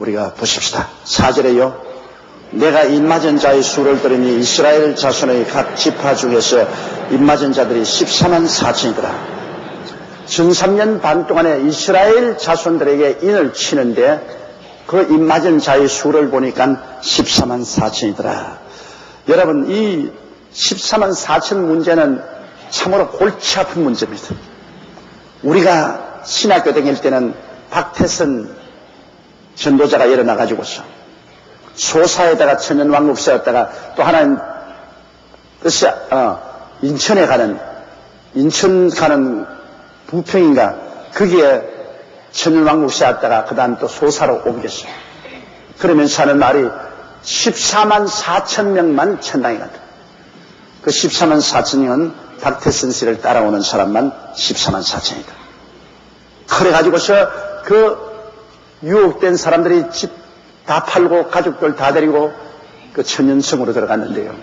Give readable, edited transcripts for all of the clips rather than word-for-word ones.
우리가 보십시다. 4절에요. 내가 입맞은 자의 수를 들으니 이스라엘 자손의 각 지파 중에서 입맞은 자들이 14만 4천이더라. 전 3년 반 동안에 이스라엘 자손들에게 인을 치는데 그 입맞은 자의 수를 보니까 14만 4천이더라. 여러분, 이 14만 4천 문제는 참으로 골치 아픈 문제입니다. 우리가 신학교 다닐 때는 박태선 전도자가 일어나가지고서 소사에다가 천연왕국 세웠다가 또 하나는 인천 가는 부평인가 거기에 천연왕국 세웠다가 그 다음 또 소사로 옮겼어요. 그러면서 하는 말이 14만 4천 명만 천당에 간다. 그 14만 4천 명은 박태선 씨를 따라오는 사람만 14만 4천이다. 그래가지고서 그 유혹된 사람들이 집 다 팔고 가족들 다 데리고 그 천연성으로 들어갔는데요.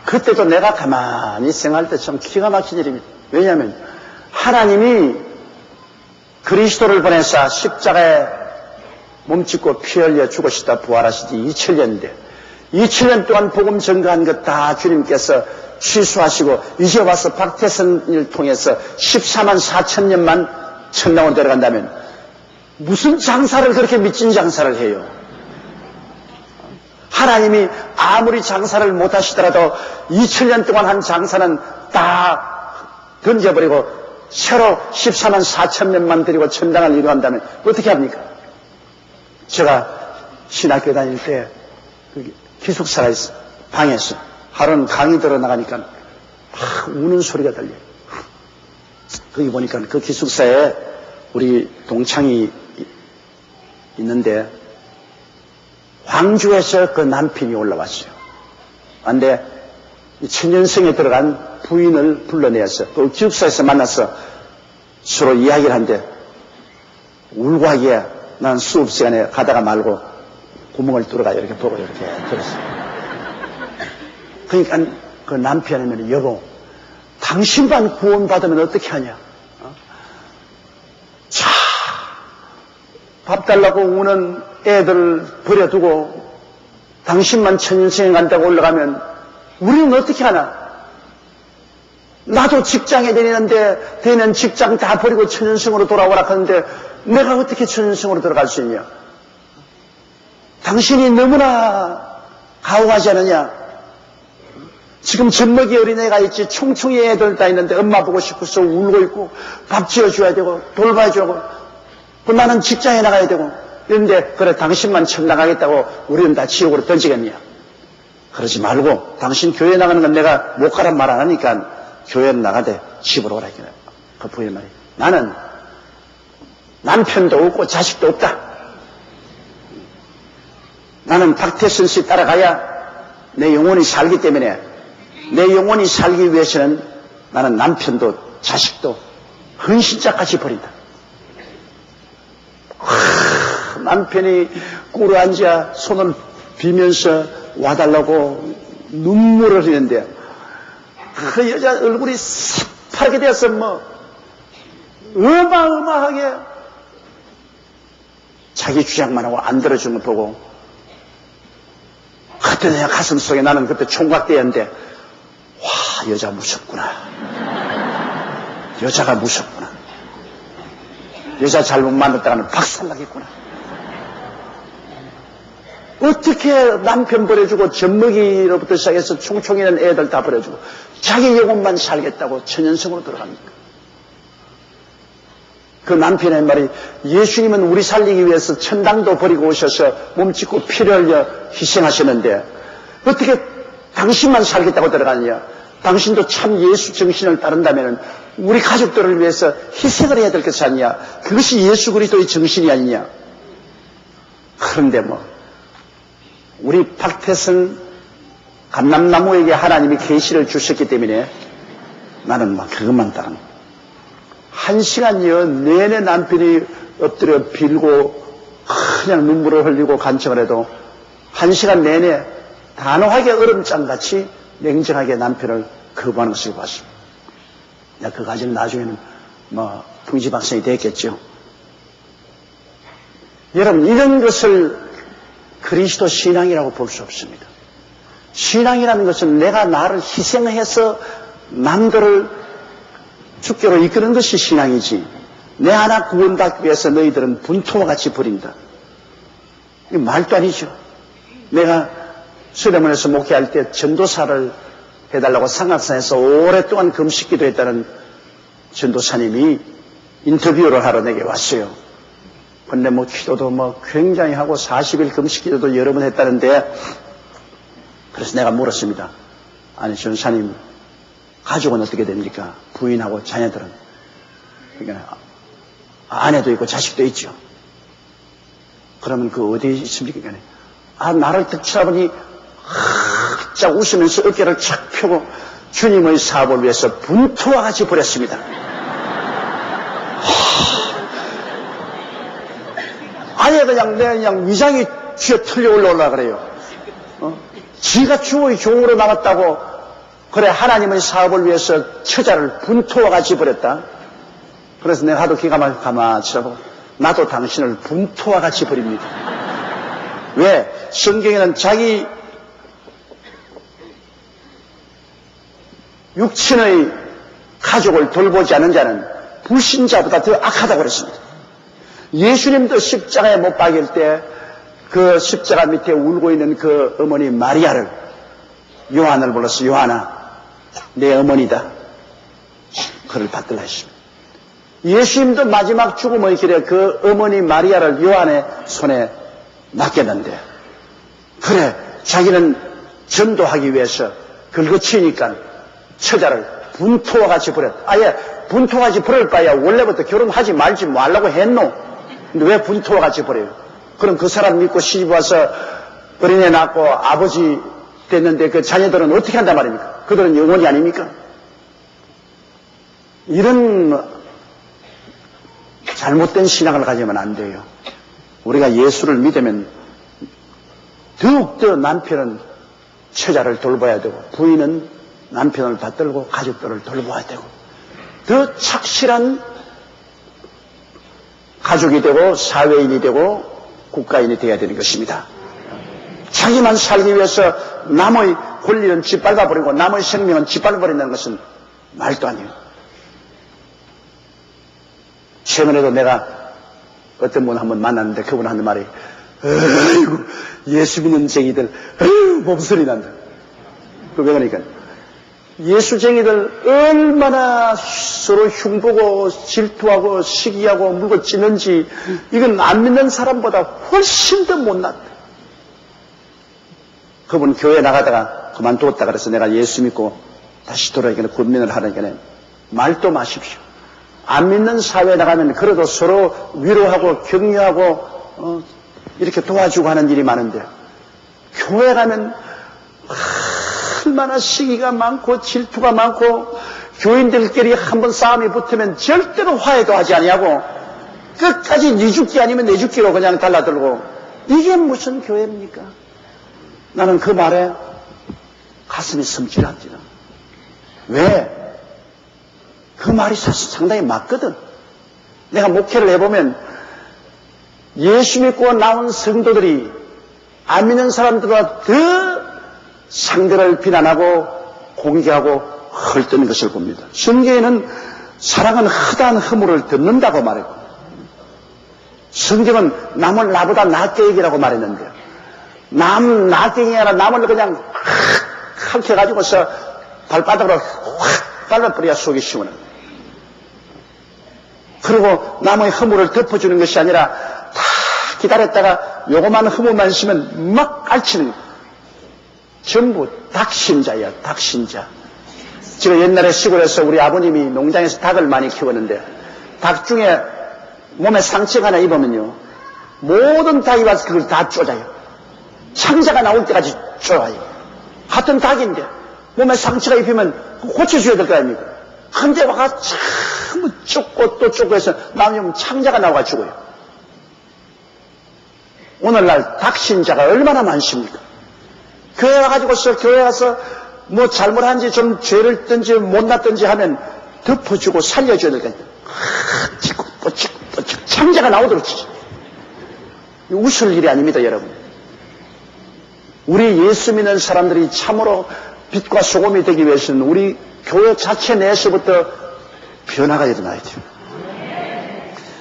그때도 내가 가만히 생각할 때 참 기가 막힌 일입니다. 왜냐하면 하나님이 그리스도를 보내사 십자가에 몸짓고 피 흘려 죽으시다 부활하시지 2000년인데 2000년 동안 복음 전가한 것 다 주님께서 취소하시고 이제 와서 박태선을 통해서 14만 4천 년만 천당으로 들어간다면 무슨 장사를 그렇게 미친 장사를 해요? 하나님이 아무리 장사를 못하시더라도 2000년 동안 한 장사는 다 던져버리고 새로 14만 4천 년만 드리고 천당을 이루한다면 어떻게 합니까? 제가 신학교 다닐 때 기숙사가 있어 방에서 하루는 강의 들어 나가니까 막 우는 소리가 들려요. 거기 보니까 그 기숙사에 우리 동창이 있는데 광주에서 그 남편이 올라왔어요. 그런데 천연성에 들어간 부인을 불러내었어요. 그 기숙사에서 만나서 서로 이야기를 하는데 울고 하기에 난 수업 시간에 가다가 말고 구멍을 뚫어가 이렇게 보고 이렇게 들었어요. 그러니까 그 남편이면 여보 당신만 구원받으면 어떻게 하냐? 자, 밥 달라고 우는 애들 버려두고 당신만 천연성에 간다고 올라가면 우리는 어떻게 하나? 나도 직장에 다니는데 되는 직장 다 버리고 천연성으로 돌아오라 하는데 내가 어떻게 천연성으로 들어갈 수 있냐? 당신이 너무나 가혹하지 않느냐? 지금 젖먹이 어린애가 있지 총총이 애들 다 있는데 엄마 보고 싶어서 울고 있고 밥 지어줘야 되고 돌봐줘야 되고 나는 직장에 나가야 되고 그런데 그래 당신만 천당하겠다고 우리는 다 지옥으로 던지겠냐? 그러지 말고 당신 교회 나가는 건 내가 못 가란 말 안 하니까 교회는 나가되 집으로 오라 했잖아요. 그 부인 말이 나는 남편도 없고 자식도 없다. 나는 박태선 씨 따라가야 내 영혼이 살기 때문에 내 영혼이 살기 위해서는 나는 남편도 자식도 헌신자까지 버린다. 남편이 꿇어앉아 손을 비면서 와달라고 눈물을 흘리는데 그 여자 얼굴이 새파랗게 되어서 뭐 어마어마하게 자기 주장만 하고 안 들어주는 거 보고 그때 내 가슴 속에 나는 그때 총각대였는데 와 여자 무섭구나. 여자가 무섭구나. 여자 잘못 만났다가는 박살나겠구나. 어떻게 남편 버려주고 젖먹이로부터 시작해서 총총이는 애들 다 버려주고 자기 영혼만 살겠다고 천연성으로 들어갑니까? 그 남편의 말이 예수님은 우리 살리기 위해서 천당도 버리고 오셔서 몸짓고 피를 흘려 희생하셨는데 어떻게 당신만 살겠다고 들어가느냐? 당신도 참 예수 정신을 따른다면 우리 가족들을 위해서 희생을 해야 될 것이 아니냐? 그것이 예수 그리스도의 정신이 아니냐? 그런데 우리 박태선 감람나무에게 하나님이 계시를 주셨기 때문에 나는 그것만 따릅니다. 1시간여 내내 남편이 엎드려 빌고 그냥 눈물을 흘리고 간청을 해도 1시간 내내 단호하게 얼음장같이 냉정하게 남편을 거부하는 것을 봤습니다. 그 과정 나중에는 풍지박산이 됐겠죠. 여러분, 이런 것을 그리스도 신앙이라고 볼 수 없습니다. 신앙이라는 것은 내가 나를 희생해서 남들을 주께로 이끄는 것이 신앙이지, 내 하나 구원받기 위해서 너희들은 분토와 같이 버린다. 이거 말도 아니죠. 내가 수련원에서 목회할 때 전도사를 해달라고 상암산에서 오랫동안 금식기도 했다는 전도사님이 인터뷰를 하러 내게 왔어요. 근데 기도도 굉장히 하고 40일 금식기도도 여러 번 했다는데, 그래서 내가 물었습니다. 아니, 전사님, 가족은 어떻게 됩니까? 부인하고 자녀들은? 그러니까 아내도 있고 자식도 있죠. 그러면 어디에 있습니까? 나를 딱 쳐다보니 쫙 웃으면서 어깨를 착 펴고 주님의 사업을 위해서 분투와 같이 버렸습니다. 아예 그냥 위장이 쥐어 털려 올라오려고 그래요. 지가 주의 종으로 나왔다고, 그래, 하나님의 사업을 위해서 처자를 분토와 같이 버렸다. 그래서 내가 하도 기가 막히게 가만히 쳐다보고, 나도 당신을 분토와 같이 버립니다. 왜? 성경에는 자기 육친의 가족을 돌보지 않은 자는 불신자보다 더 악하다고 그랬습니다. 예수님도 십자가에 못 박일 때 그 십자가 밑에 울고 있는 그 어머니 마리아를, 요한을 불러서 요한아, 내 어머니다. 그를 받들라 했습니다. 예수님도 마지막 죽음의 길에 그 어머니 마리아를 요한의 손에 맡겼는데, 그래, 자기는 전도하기 위해서 긁어치니까 처자를 분토와 같이 버렸다. 아예 분토와 같이 버릴 바야 원래부터 결혼하지 말지 말라고 했노? 근데 왜 분토와 같이 버려요? 그럼 그 사람 믿고 시집 와서 어린애 낳고 아버지 됐는데 그 자녀들은 어떻게 한단 말입니까? 그들은 영혼이 아닙니까? 이런 잘못된 신앙을 가지면 안 돼요. 우리가 예수를 믿으면 더욱더 남편은 처자를 돌봐야 되고, 부인은 남편을 받들고 가족들을 돌봐야 되고, 더 착실한 가족이 되고 사회인이 되고 국가인이 되어야 되는 것입니다. 자기만 살기 위해서 남의 권리는 짓밟아버리고 남의 생명은 짓밟아버린다는 것은 말도 아니에요. 최근에도 내가 어떤 분 한 번 만났는데 그분 하는 말이, 아이고, 예수 믿는 쟁이들, 아이고, 몸소리 난다. 그게 그러니까 예수쟁이들 얼마나 서로 흉보고 질투하고 시기하고 물고 찌는지, 이건 안 믿는 사람보다 훨씬 더 못났다. 그분 교회 나가다가 그만두었다 그래서 내가 예수 믿고 다시 돌아오니까 군민을 하니까 말도 마십시오. 안 믿는 사회에 나가면 그래도 서로 위로하고 격려하고 이렇게 도와주고 하는 일이 많은데, 교회 가면 얼마나 시기가 많고 질투가 많고, 교인들끼리 한번 싸움이 붙으면 절대로 화해도 하지 아니하고 끝까지 네 죽기 아니면 내 죽기로 그냥 달라들고, 이게 무슨 교회입니까? 나는 그 말에 가슴이 섬찟합니다. 왜? 그 말이 상당히 맞거든. 내가 목회를 해보면 예수 믿고 나온 성도들이 안 믿는 사람들보다 더 상대를 비난하고 공격하고 헐뜯는 것을 봅니다. 성경에는 사랑은 허다한 허물을 덮는다고 말했고, 성경은 남을 나보다 낫게 얘기라고 말했는데, 남 낫게 얘기하라 남을 그냥 확 해가지고서 발바닥으로 확 발라버려야 속이 시원해. 그리고 남의 허물을 덮어주는 것이 아니라 다 기다렸다가 요거만 허물만 있으면 막 깔치는 거예요. 전부 닭신자야, 닭신자. 제가 옛날에 시골에서 우리 아버님이 농장에서 닭을 많이 키웠는데, 닭 중에 몸에 상처가 하나 입으면요, 모든 닭이 와서 그걸 다 쪼아요. 창자가 나올 때까지 쪼아요. 같은 닭인데 몸에 상처가 입히면 고쳐줘야 될 거 아닙니까? 근데 와가 전부 쫓고 또 쫓고 해서 나오면 창자가 나와가지고요. 오늘날 닭신자가 얼마나 많습니까? 교회 와가지고서 교회 와서 뭐 잘못한지 좀 죄를 든지 못났든지 하면 덮어주고 살려줘야 될 거 아니에요. 찍고 또 찍고 또 찍고 창자가 나오도록 치죠. 웃을 일이 아닙니다, 여러분. 우리 예수 믿는 사람들이 참으로 빛과 소금이 되기 위해서는 우리 교회 자체 내에서부터 변화가 일어나야 돼요.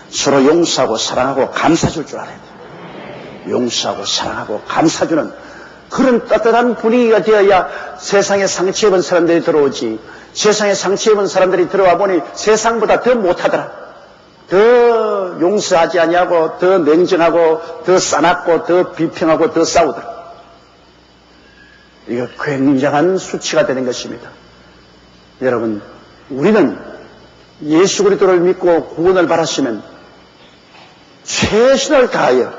서로 용서하고 사랑하고 감사줄 줄 알아야 돼요. 용서하고 사랑하고 감사주는 그런 따뜻한 분위기가 되어야 세상에 상처 입은 사람들이 들어오지. 세상에 상처 입은 사람들이 들어와 보니 세상보다 더 못하더라. 더 용서하지 아니하고 더 냉정하고 더 싸납고 더 비평하고 더 싸우더라. 이거 굉장한 수치가 되는 것입니다. 여러분, 우리는 예수 그리스도를 믿고 구원을 받았으면 최선을 다하여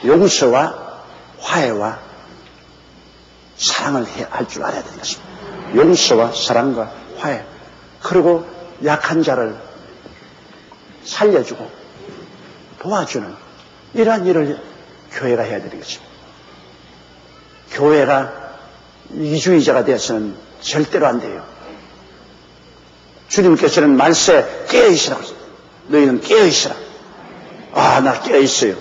용서와 화해와 사랑을 할 줄 알아야 되는 것입니다. 용서와 사랑과 화해, 그리고 약한 자를 살려주고 도와주는 이러한 일을 교회가 해야 되는 것입니다. 교회가 이기주의자가 되어서는 절대로 안 돼요. 주님께서는 말세 깨어있으라고 했어요. 너희는 깨어있으라. 아, 나 깨어있어요.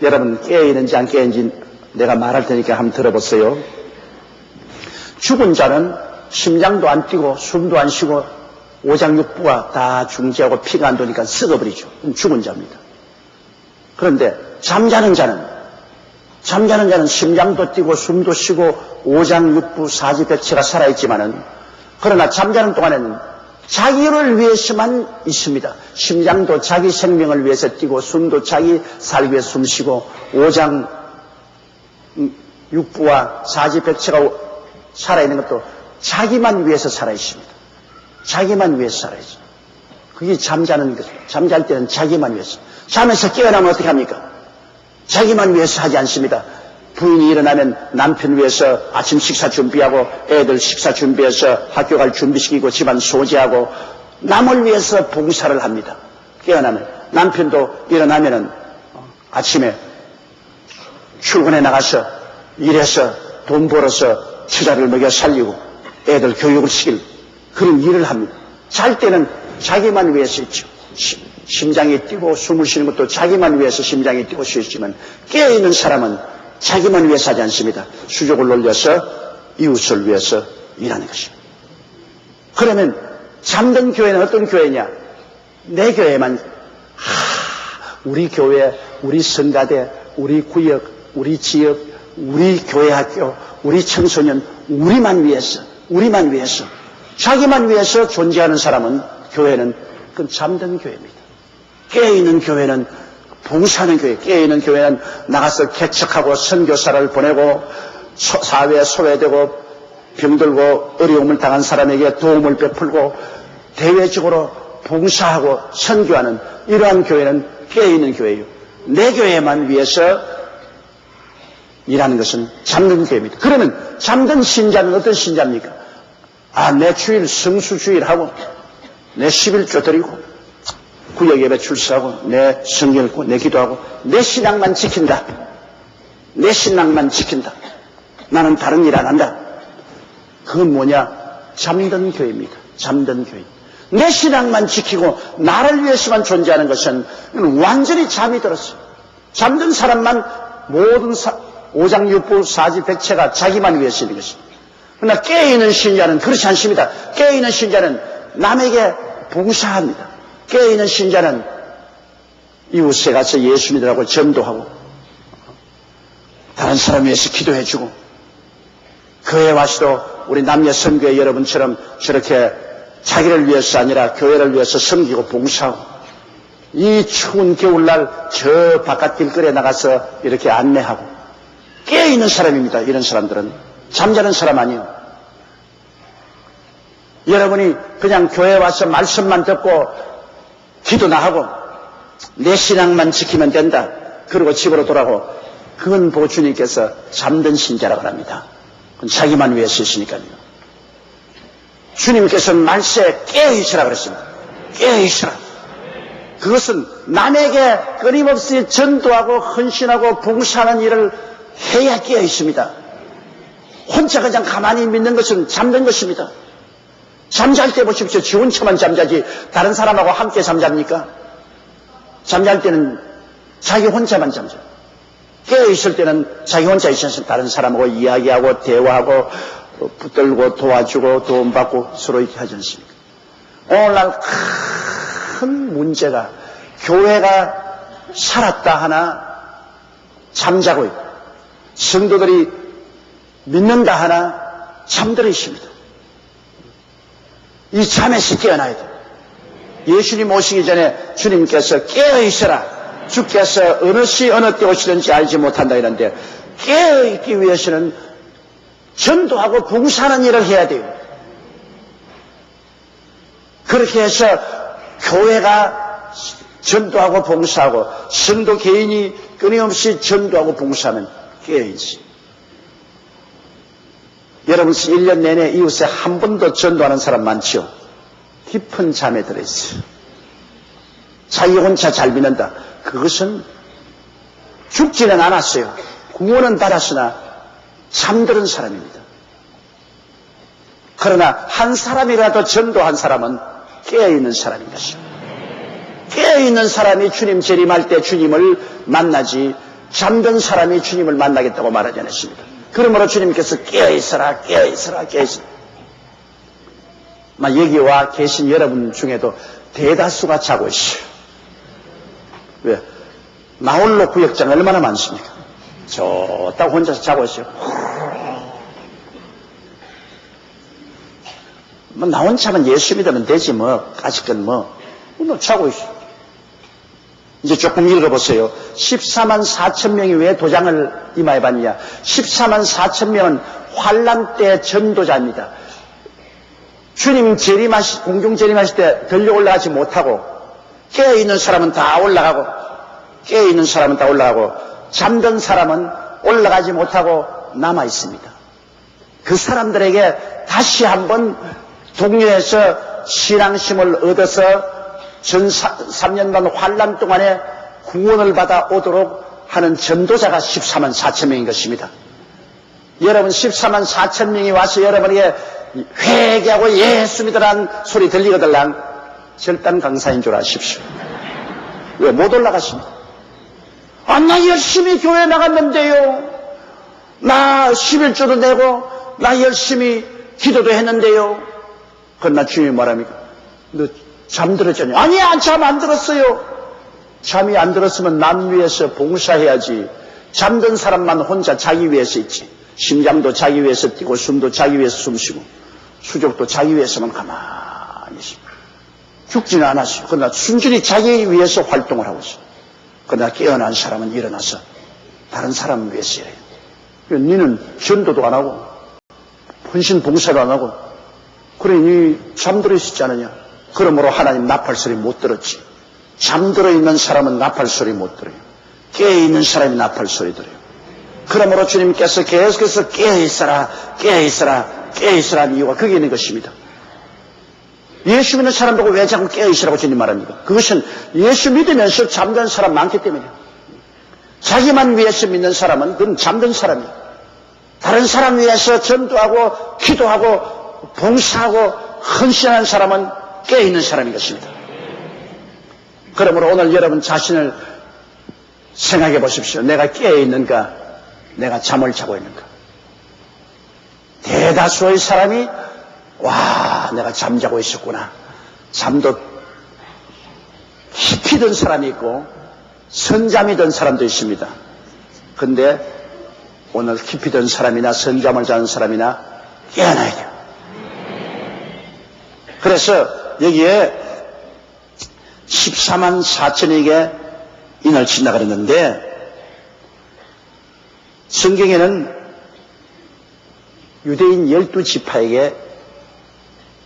여러분 깨어있는지 안 깨어있는지 내가 말할 테니까 한번 들어보세요. 죽은 자는 심장도 안 뛰고 숨도 안 쉬고 오장육부가 다 중지하고 피가 안 도니까 썩어버리죠. 죽은 자입니다. 그런데 잠자는 자는 심장도 뛰고 숨도 쉬고 오장육부 사지백체가 살아있지만은, 그러나 잠자는 동안에는 자기를 위해서만 있습니다. 심장도 자기 생명을 위해서 뛰고 숨도 자기 살기 위해서 숨쉬고 오장육부와 사지백체가 살아있는 것도 자기만 위해서 살아있습니다. 자기만 위해서 살아있죠. 그게 잠자는 것입니다. 잠잘 때는 자기만 위해서. 잠에서 깨어나면 어떻게 합니까? 자기만 위해서 하지 않습니다. 부인이 일어나면 남편 위해서 아침 식사 준비하고 애들 식사 준비해서 학교 갈 준비시키고 집안 소지하고 남을 위해서 봉사를 합니다. 깨어나면 남편도 일어나면은 아침에 출근해 나가서 일해서 돈 벌어서 처자를 먹여 살리고 애들 교육을 시킬 그런 일을 합니다. 잘 때는 자기만 위해서 있죠. 심장이 뛰고 숨을 쉬는 것도 자기만 위해서 심장이 뛰고 쉬었지만, 깨어있는 사람은 자기만 위해서 하지 않습니다. 수족을 놀려서 이웃을 위해서 일하는 것입니다. 그러면 잠든 교회는 어떤 교회냐? 내 교회만, 우리 교회, 우리 성가대, 우리 구역, 우리 지역, 우리 교회 학교, 우리 청소년, 우리만 위해서 자기만 위해서 존재하는 사람은, 교회는 그건 잠든 교회입니다. 깨어있는 교회는 봉사하는 교회, 깨어있는 교회는 나가서 개척하고 선교사를 보내고 사회에 소외되고 병들고 어려움을 당한 사람에게 도움을 베풀고 대외적으로 봉사하고 선교하는 이러한 교회는 깨어있는 교회예요. 내 교회만 위해서 일하는 것은 잠든 교회입니다. 그러면 잠든 신자는 어떤 신자입니까? 내 주일 성수주일하고 내 11조 드리고 구역 예배 출석하고 내 성경 읽고 내 기도하고 내 신앙만 지킨다. 내 신앙만 지킨다. 나는 다른 일 안 한다. 그건 뭐냐? 잠든 교회입니다. 잠든 교회. 내 신앙만 지키고 나를 위해서만 존재하는 것은 완전히 잠이 들었어요. 잠든 사람만 모든 오장육부 사지백체가 자기만 위해서 있는 것입니다. 그러나 깨어있는 신자는 그렇지 않습니다. 깨어있는 신자는 남에게 봉사합니다. 깨어있는 신자는 이웃에 가서 예수 믿으라고 전도하고 다른 사람 위해서 기도해주고, 교회 와서도 우리 남녀 선교회 여러분처럼 저렇게 자기를 위해서 아니라 교회를 위해서 섬기고 봉사하고, 이 추운 겨울날 저 바깥 길거리에 나가서 이렇게 안내하고, 깨어있는 사람입니다. 이런 사람들은 잠자는 사람 아니에요. 여러분이 그냥 교회 와서 말씀만 듣고 기도나 하고 내 신앙만 지키면 된다. 그리고 집으로 돌아가고, 그건 보고 주님께서 잠든 신자라고 합니다. 그건 자기만 위해서 있으니까요. 주님께서는 말세에 깨어있으라 그랬습니다. 깨어있으라. 그것은 남에게 끊임없이 전도하고 헌신하고 봉사하는 일을 해야 깨어있습니다. 혼자 그냥 가만히 믿는 것은 잠든 것입니다. 잠잘 때 보십시오. 지 혼자만 잠자지 다른 사람하고 함께 잠잡니까? 잠잘 때는 자기 혼자만 잠자요. 깨어있을 때는 자기 혼자 있어서 다른 사람하고 이야기하고 대화하고 붙들고 도와주고 도움받고 서로 이렇게 하지 않습니까? 오늘날 큰 문제가 교회가 살았다 하나 잠자고 있고 성도들이 믿는다 하나 잠들어 있습니다. 이 잠에서 깨어나야 돼요. 예수님 오시기 전에 주님께서 깨어있어라. 주께서 어느 시 어느 때 오시든지 알지 못한다 이런데 깨어있기 위해서는 전도하고 봉사하는 일을 해야 돼요. 그렇게 해서 교회가 전도하고 봉사하고 성도 개인이 끊임없이 전도하고 봉사하면 깨어있어요. 여러분 1년 내내 이웃에 한 번도 전도하는 사람 많죠? 깊은 잠에 들어있어요. 자기 혼자 잘 믿는다. 그것은 죽지는 않았어요. 구원은 받았으나 잠드는 사람입니다. 그러나 한 사람이라도 전도한 사람은 깨어있는 사람인 것입니다. 깨어있는 사람이 주님 재림할 때 주님을 만나지 잠든 사람이 주님을 만나겠다고 말하지 않았습니다. 그러므로 주님께서 깨어있어라 깨어있어라 깨어있어라. 여기 와 계신 여러분 중에도 대다수가 자고 있어요. 왜? 나홀로 구역장 얼마나 많습니까? 저 딱 혼자서 자고 있어요. 나 혼자만 예수 믿으면 되지 아직은 자고 있어. 이제 조금 읽어보세요. 14만 4천 명이 왜 도장을 임하여 받느냐. 14만 4천 명은 환란 때 전도자입니다. 주님 공중 재림하실 때 들려 올라가지 못하고 깨어있는 사람은 다 올라가고 깨어있는 사람은 다 올라가고 잠든 사람은 올라가지 못하고 남아있습니다. 그 사람들에게 다시 한번 동료에서 신앙심을 얻어서 전 3년간 환란 동안에 구원을 받아 오도록 하는 전도자가 14만 4천 명인 것입니다. 여러분 14만 4천 명이 와서 여러분에게 회개하고 예수 믿으라는 소리 들리거들랑 절단 강사인 줄 아십시오. 왜 못 올라가십니까? 나 열심히 교회 나갔는데요. 나 11조도 내고 나 열심히 기도도 했는데요. 그러나 주님이 뭐랍니까? 너 잠들었잖아요. 아니야, 잠 안 들었어요. 잠이 안 들었으면 남 위해서 봉사해야지. 잠든 사람만 혼자 자기 위해서 있지. 심장도 자기 위해서 뛰고 숨도 자기 위해서 숨쉬고 수족도 자기 위해서만 가만히 있습니다. 죽지는 않았어요. 그러나 순전히 자기 위해서 활동을 하고 있어요. 그러나 깨어난 사람은 일어나서 다른 사람을 위해서 일해요. 너는 전도도 안 하고 헌신 봉사도 안 하고 그러니 잠들어 있지 않느냐. 그러므로 하나님 나팔 소리 못 들었지. 잠들어 있는 사람은 나팔 소리 못 들어요. 깨어있는 사람이 나팔 소리 들어요. 그러므로 주님께서 계속해서 깨어있어라 깨어있어라 깨어있으라는 이유가 거기에 있는 것입니다. 예수 믿는 사람 보고 왜 자꾸 깨어있으라고 주님 말합니까? 그것은 예수 믿으면서 잠든 사람 많기 때문이에요. 자기만 위해서 믿는 사람은 그건 잠든 사람이에요. 다른 사람 위해서 전도하고 기도하고 봉사하고 헌신하는 사람은 깨어있는 사람인 것입니다. 그러므로 오늘 여러분 자신을 생각해 보십시오. 내가 깨어있는가? 내가 잠을 자고 있는가? 대다수의 사람이 내가 잠자고 있었구나. 잠도 깊이 든 사람이 있고 선잠이 든 사람도 있습니다. 근데 오늘 깊이 든 사람이나 선잠을 자는 사람이나 깨어나야 돼요. 그래서 여기에 14만 4천에게 인을 친다 그랬는데 성경에는 유대인 12지파에게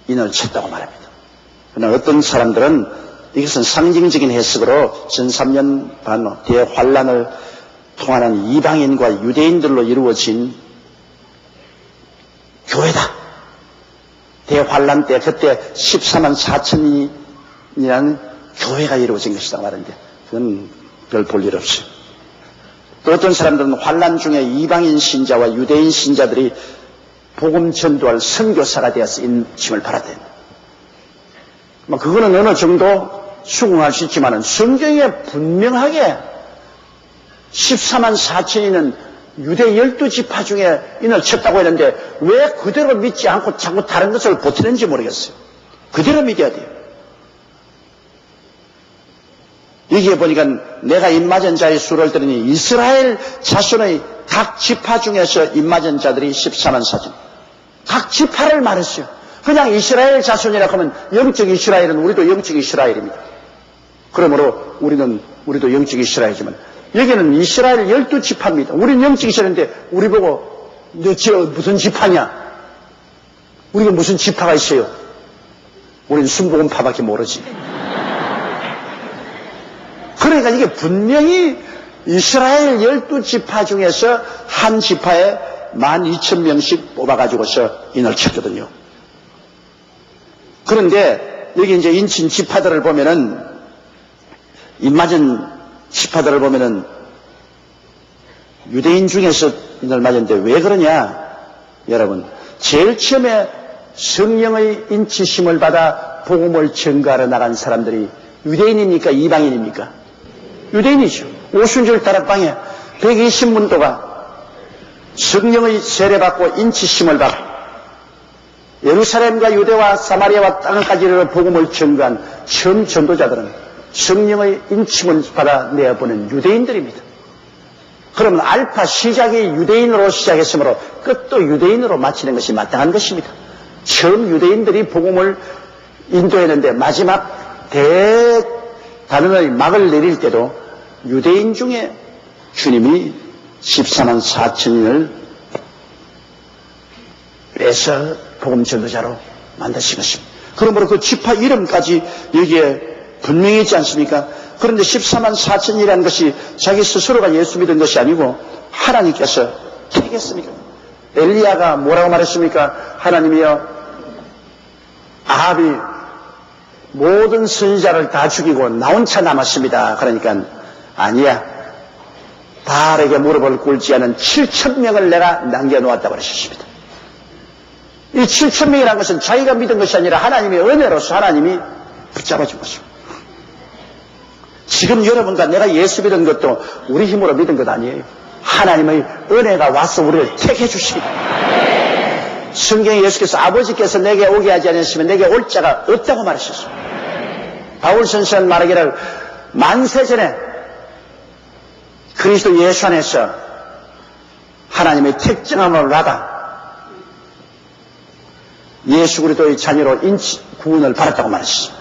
인을 쳤다고 말합니다. 그러나 어떤 사람들은 이것은 상징적인 해석으로 전 3년 반 대환란을 통하는 이방인과 유대인들로 이루어진 교회다. 대환란 때 그때 14만 4천이라는 교회가 이루어진 것이다 말하는데 그건 별 볼 일 없어요. 또 어떤 사람들은 환란 중에 이방인 신자와 유대인 신자들이 복음 전도할 선교사가 되어서 인침을 받았대요. 그거는 어느 정도 수긍할 수 있지만은 성경에 분명하게 14만 4천이는 유대 12지파 중에 인을 쳤다고 했는데 왜 그대로 믿지 않고 자꾸 다른 것을 보태는지 모르겠어요. 그대로 믿어야 돼요. 여기에 보니까 내가 입맞은 자의 수를 들으니 이스라엘 자손의 각 지파 중에서 입맞은 자들이 14만 4천. 각 지파를 말했어요. 그냥 이스라엘 자손이라고 하면 영적 이스라엘은 우리도 영적 이스라엘입니다. 그러므로 우리도 영적 이스라엘이지만 여기는 이스라엘 12지파입니다. 우리는 영적 이스라엘인데 우리 보고 너 무슨 지파냐? 우리가 무슨 지파가 있어요? 우리는 순복음파밖에 모르지. 그러니까 이게 분명히 이스라엘 12지파 중에서 한 지파에 12,000명씩 뽑아가지고서 인을 쳤거든요. 그런데 여기 이제 인친 지파들을 보면은 입맞은 지파들을 보면은 유대인 중에서 인을 맞았는데 왜 그러냐? 여러분, 제일 처음에 성령의 인치심을 받아 복음을 전가하러 나간 사람들이 유대인입니까? 이방인입니까? 유대인이죠. 오순절 다락방에 120문도가 성령의 세례받고 인치심을 받고 예루살렘과 유대와 사마리아와 땅까지 이르러 복음을 전가한 처음 전도자들은 성령의 인침을 받아 내어보는 유대인들입니다. 그러면 알파 시작이 유대인으로 시작했으므로 끝도 유대인으로 마치는 것이 마땅한 것입니다. 처음 유대인들이 복음을 인도했는데 마지막 대단원의 막을 내릴 때도 유대인 중에 주님이 14만 4천인을 빼서 복음 전도자로 만드신 것입니다. 그러므로 그 지파 이름까지 여기에 분명히 있지 않습니까? 그런데 14만 4천이라는 것이 자기 스스로가 예수 믿은 것이 아니고 하나님께서 택했습니까? 엘리야가 뭐라고 말했습니까? 하나님이여, 아합이 모든 선지자를 다 죽이고 나 혼자 남았습니다. 그러니까 아니야, 바알에게 무릎을 꿇지 않은 7,000명을 내가 남겨놓았다고 그러셨습니다. 이 7,000명이라는 것은 자기가 믿은 것이 아니라 하나님의 은혜로서 하나님이 붙잡아준 것입니다. 지금 여러분과 내가 예수 믿은 것도 우리 힘으로 믿은 것 아니에요. 하나님의 은혜가 와서 우리를 택해 주십니다. 성경에 예수께서 아버지께서 내게 오게 하지 않으시면 내게 올 자가 없다고 말하셨습니다. 바울 선생은 말하기를 만세전에 그리스도 예수 안에서 하나님의 택정함을 받아 예수 그리스도의 자녀로 구원을 받았다고 말했습니다.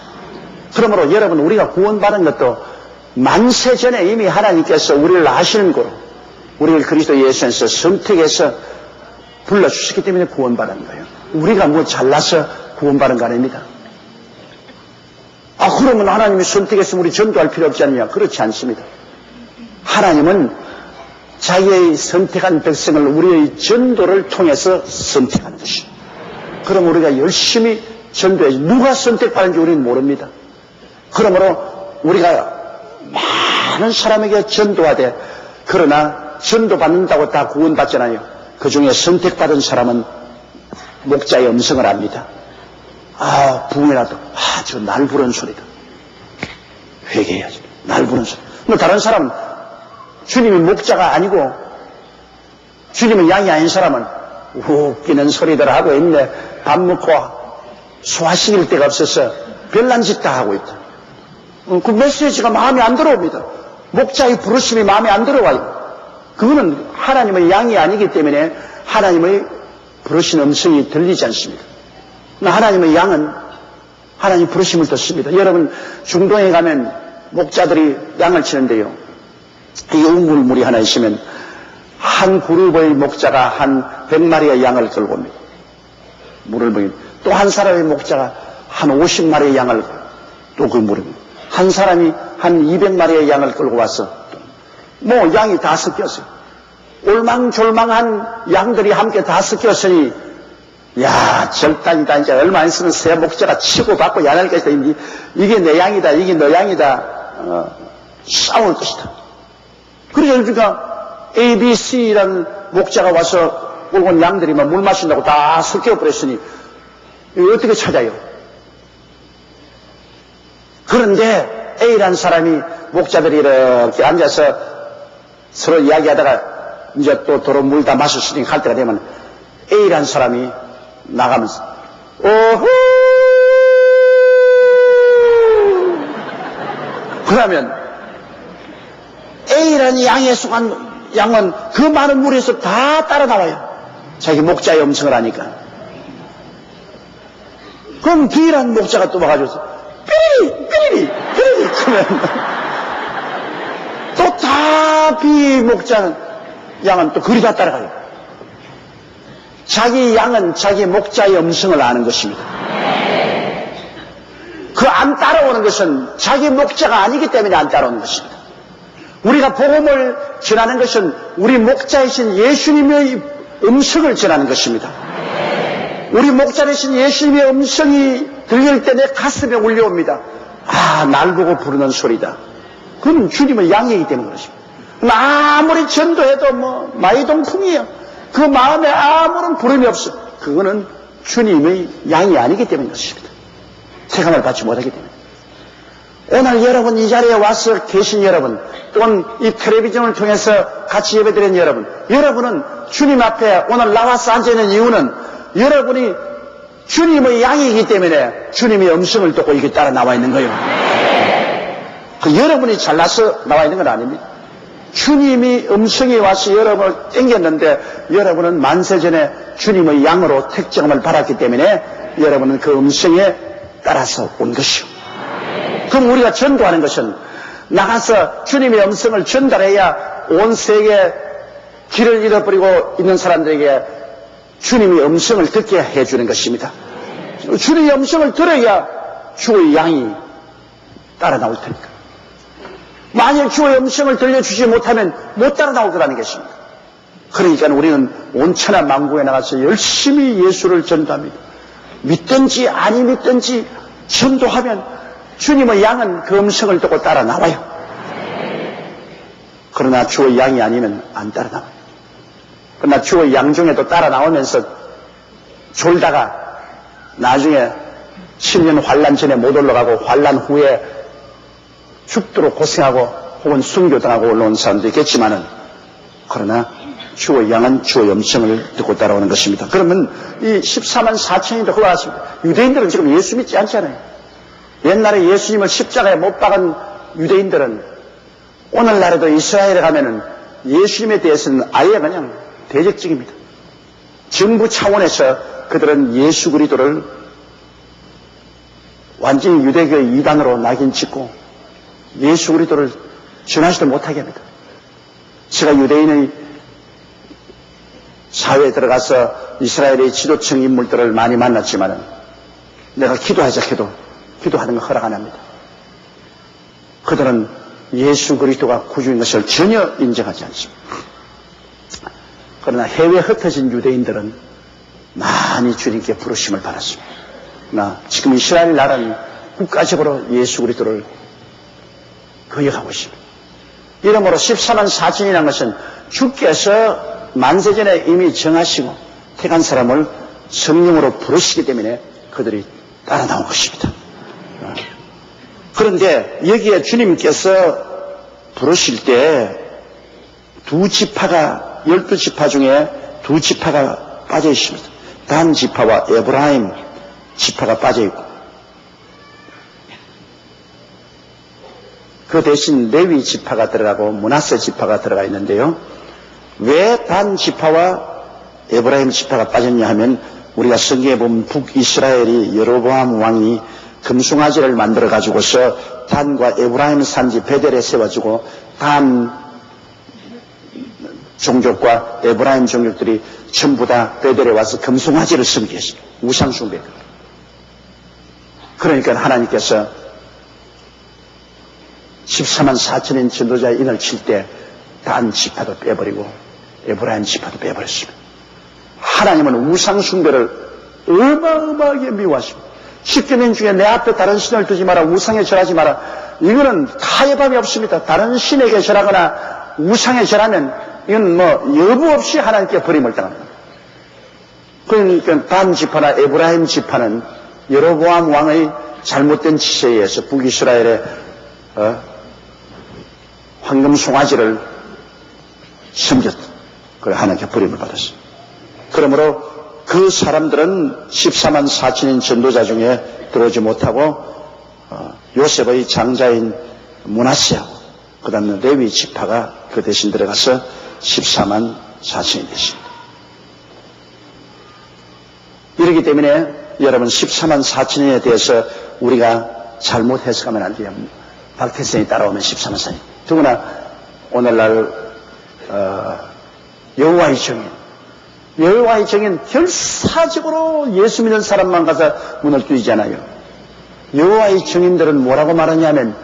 그러므로 여러분, 우리가 구원받은 것도 만세전에 이미 하나님께서 우리를 아시는 거로 우리를 그리스도 예수 안에서 선택해서 불러주셨기 때문에 구원받은 거예요. 우리가 뭐 잘나서 구원받은 거 아닙니다. 그러면 하나님이 선택했으면 우리 전도할 필요 없지 않느냐? 그렇지 않습니다. 하나님은 자기의 선택한 백성을 우리의 전도를 통해서 선택하는 것입니다. 그럼 우리가 열심히 전도해야지. 누가 선택받는지 우리는 모릅니다. 그러므로 우리가 많은 사람에게 전도하되, 그러나 전도받는다고 다 구원받잖아요. 그 중에 선택받은 사람은 목자의 음성을 압니다. 부흥이라도 저 날 부른 소리다. 회개해야지. 날 부른 소리. 뭐 다른 사람은 주님이 목자가 아니고 주님은 양이 아닌 사람은 웃기는 소리들 하고 있네. 밥 먹고 소화시킬 데가 없어서 별난 짓 다 하고 있다. 그 메시지가 마음에 안 들어옵니다. 목자의 부르심이 마음에 안 들어와요. 그거는 하나님의 양이 아니기 때문에 하나님의 부르신 음성이 들리지 않습니다. 하나님의 양은 하나님 부르심을 듣습니다. 여러분, 중동에 가면 목자들이 양을 치는데요, 이 우물물이 하나 있으면 한 그룹의 목자가 한 100마리의 양을 끌고 옵니다. 물을 먹이면 또 한 사람의 목자가 한 50마리의 양을 또 그 물을 먹입니다. 한 사람이 한 200마리의 양을 끌고 와서 뭐 양이 다 섞였어요. 올망졸망한 양들이 함께 다 섞였으니 절단이다. 이제 얼마 안 있으면 새 목자가 치고 받고 야날 것이다. 이게 내 양이다, 이게 너 양이다, 싸울 것이다. 그래서 그러니까 ABC라는 목자가 와서 온 양들이 막 물 마신다고 다 섞여버렸으니 이거 어떻게 찾아요? 그런데 A라는 사람이 목자들이 이렇게 앉아서 서로 이야기하다가 이제 또 도로 물다 마셨으니 할 때가 되면 A라는 사람이 나가면서 오호 그러면 A라는 양에 속한 양은 그 많은 물에서 다 따라 나와요. 자기 목자의 음성을 하니까. 그럼 B라는 목자가 또 와가지고 삐리리 그러면 또 다 B 목자는 양은 또 그리 다 따라가요. 자기 양은 자기 목자의 음성을 아는 것입니다. 그 안 따라오는 것은 자기 목자가 아니기 때문에 안 따라오는 것입니다. 우리가 복음을 전하는 것은 우리 목자이신 예수님의 음성을 전하는 것입니다. 우리 목자이신 예수님의 음성이 들릴 때 내 가슴에 울려옵니다. 아, 날 보고 부르는 소리다. 그건 주님의 양이기 때문에 그렇습니다. 아무리 전도해도 마이 동풍이에요. 그 마음에 아무런 부름이 없어. 그거는 주님의 양이 아니기 때문에 그렇습니다. 태감을 받지 못하기 때문에. 오늘 여러분 이 자리에 와서 계신 여러분, 또는 이 텔레비전을 통해서 같이 예배드린 여러분, 여러분은 주님 앞에 오늘 나와서 앉아있는 이유는 여러분이 주님의 양이기 때문에 주님의 음성을 듣고 이렇게 따라 나와 있는 거예요. 그 여러분이 잘나서 나와 있는 건 아닙니다. 주님이 음성이 와서 여러분을 땡겼는데 여러분은 만세전에 주님의 양으로 택정을 받았기 때문에 여러분은 그 음성에 따라서 온 것이요. 그럼 우리가 전도하는 것은 나가서 주님의 음성을 전달해야 온 세계 길을 잃어버리고 있는 사람들에게 주님의 음성을 듣게 해주는 것입니다. 주님의 음성을 들어야 주의 양이 따라 나올 테니까. 만일 주의 음성을 들려주지 못하면 못 따라 나올 거라는 것입니다. 그러니까 우리는 온 천하 만국에 나가서 열심히 예수를 전도합니다. 믿든지 아니 믿든지 전도하면 주님의 양은 그 음성을 듣고 따라 나와요. 그러나 주의 양이 아니면 안 따라 나와요. 그러나 주의 양 중에도 따라 나오면서 졸다가 나중에 10년 환란 전에 못 올라가고 환란 후에 죽도록 고생하고 혹은 순교당하고 올라온 사람도 있겠지만은 그러나 주의 양은 주의 음성을 듣고 따라오는 것입니다. 그러면 이 14만 4천이 더 왔습니다. 유대인들은 지금 예수 믿지 않잖아요. 옛날에 예수님을 십자가에 못 박은 유대인들은 오늘날에도 이스라엘에 가면은 예수님에 대해서는 아예 그냥 대적적입니다. 정부 차원에서 그들은 예수 그리스도를 완전히 유대교의 이단으로 낙인 찍고 예수 그리스도를 전하지도 못하게 합니다. 제가 유대인의 사회에 들어가서 이스라엘의 지도층 인물들을 많이 만났지만 내가 기도하자 해도 기도하는 거 허락 안 합니다. 그들은 예수 그리스도가 구주인 것을 전혀 인정하지 않습니다. 그러나 해외에 흩어진 유대인들은 많이 주님께 부르심을 받았습니다. 그러나 지금 이스라엘 나라는 국가적으로 예수 그리스도를 거역하고 있습니다. 이러므로 14만 4천이라는 것은 주께서 만세전에 이미 정하시고 택한 사람을 성령으로 부르시기 때문에 그들이 따라 나온 것입니다. 그런데 여기에 주님께서 부르실 때 두 지파가 12지파 중에 두 지파가 빠져 있습니다. 단 지파와 에브라임 지파가 빠져 있고 그 대신 레위 지파가 들어가고 므낫세 지파가 들어가 있는데요. 왜 단 지파와 에브라임 지파가 빠졌냐 하면 우리가 성경에 보면 북이스라엘이 여로보암 왕이 금송아지를 만들어 가지고서 단과 에브라임 산지 베델에 세워주고 단 종족과 에브라임 종족들이 전부 다 베델에 와서 금송아지를 섬겼습니다. 우상숭배. 그러니까 하나님께서 14만 4천인 전도자의 인을 칠 때 단 지파도 빼버리고 에브라임 지파도 빼버렸습니다. 하나님은 우상숭배를 어마어마하게 미워하십니다. 10계명 중에 내 앞에 다른 신을 두지 마라, 우상에 절하지 마라. 이거는 타협함이 없습니다. 다른 신에게 절하거나 우상에 절하면 이건 여부 없이 하나님께 버림을 당합니다. 그러니까 단 지파나 에브라임 지파는 여로보암 왕의 잘못된 지시에 의해서 북이스라엘의 황금 송아지를 숨겼, 그래, 하나님께 버림을 받았어요. 그러므로 그 사람들은 14만 4천인 전도자 중에 들어오지 못하고, 요셉의 장자인 므낫세하고, 그 다음에 레위 지파가 그 대신 들어가서 14만 4천이 됐습니다. 이렇기 때문에 여러분 14만 4천인에 대해서 우리가 잘못 해석하면 안 돼요. 박태선이 따라오면 14만 4천. 더구나 오늘날 여호와의 증인 결사적으로 예수 믿는 사람만 가서 문을 두이잖아요. 여호와의 증인들은 뭐라고 말하냐면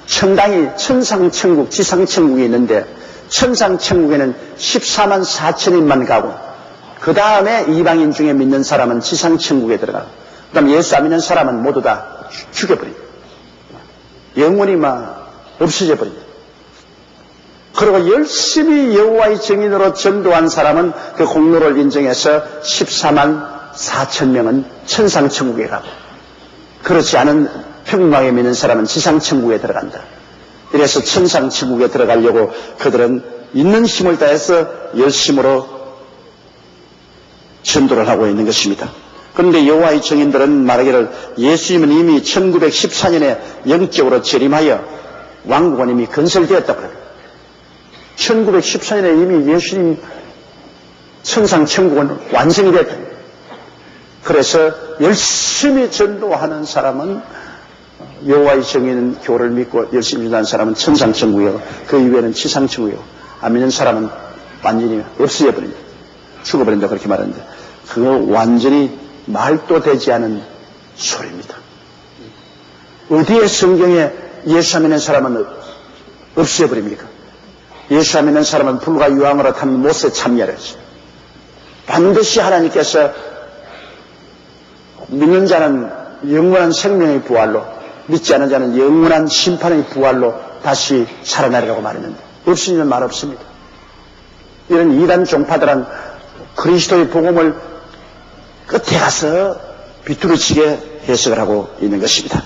천당이 천상천국, 지상천국이 있는데 천상천국에는 14만 4천인만 가고 그 다음에 이방인 중에 믿는 사람은 지상천국에 들어가고 그 다음 예수 안 믿는 사람은 모두 다 죽여버립니다. 영원히 없어져 버립니다. 그리고 열심히 여호와의 증인으로 전도한 사람은 그 공로를 인정해서 14만 4천 명은 천상천국에 가고 그렇지 않은 평범하게 믿는 사람은 지상천국에 들어간다. 이래서 천상천국에 들어가려고 그들은 있는 힘을 다해서 열심으로 전도를 하고 있는 것입니다. 그런데 여호와의 증인들은 말하기를 예수님은 이미 1914년에 영적으로 재림하여 왕국은 이미 건설되었다고 그래요. 1914년에 이미 예수님 천상천국은 완성이 됐다. 그래서 열심히 전도하는 사람은 여호와의 증인 교를 믿고 열심히 전도하는 사람은 천상천국이고 그 이외에는 지상천국이고 안 믿는 사람은 완전히 없어져 버립니다. 죽어버린다 그렇게 말하는데 그거 완전히 말도 되지 않은 소리입니다. 어디에 성경에 예수 안 믿는 사람은 없어져 버립니까? 예수 안 믿는 사람은 불과 유황으로 탄 못에 참여하지. 반드시 하나님께서 믿는 자는 영원한 생명의 부활로, 믿지 않는 자는 영원한 심판의 부활로 다시 살아나리라고 말했는데 없으면 말 없습니다. 이런 이단 종파들은 그리스도의 복음을 끝에 가서 비뚤어지게 해석을 하고 있는 것입니다.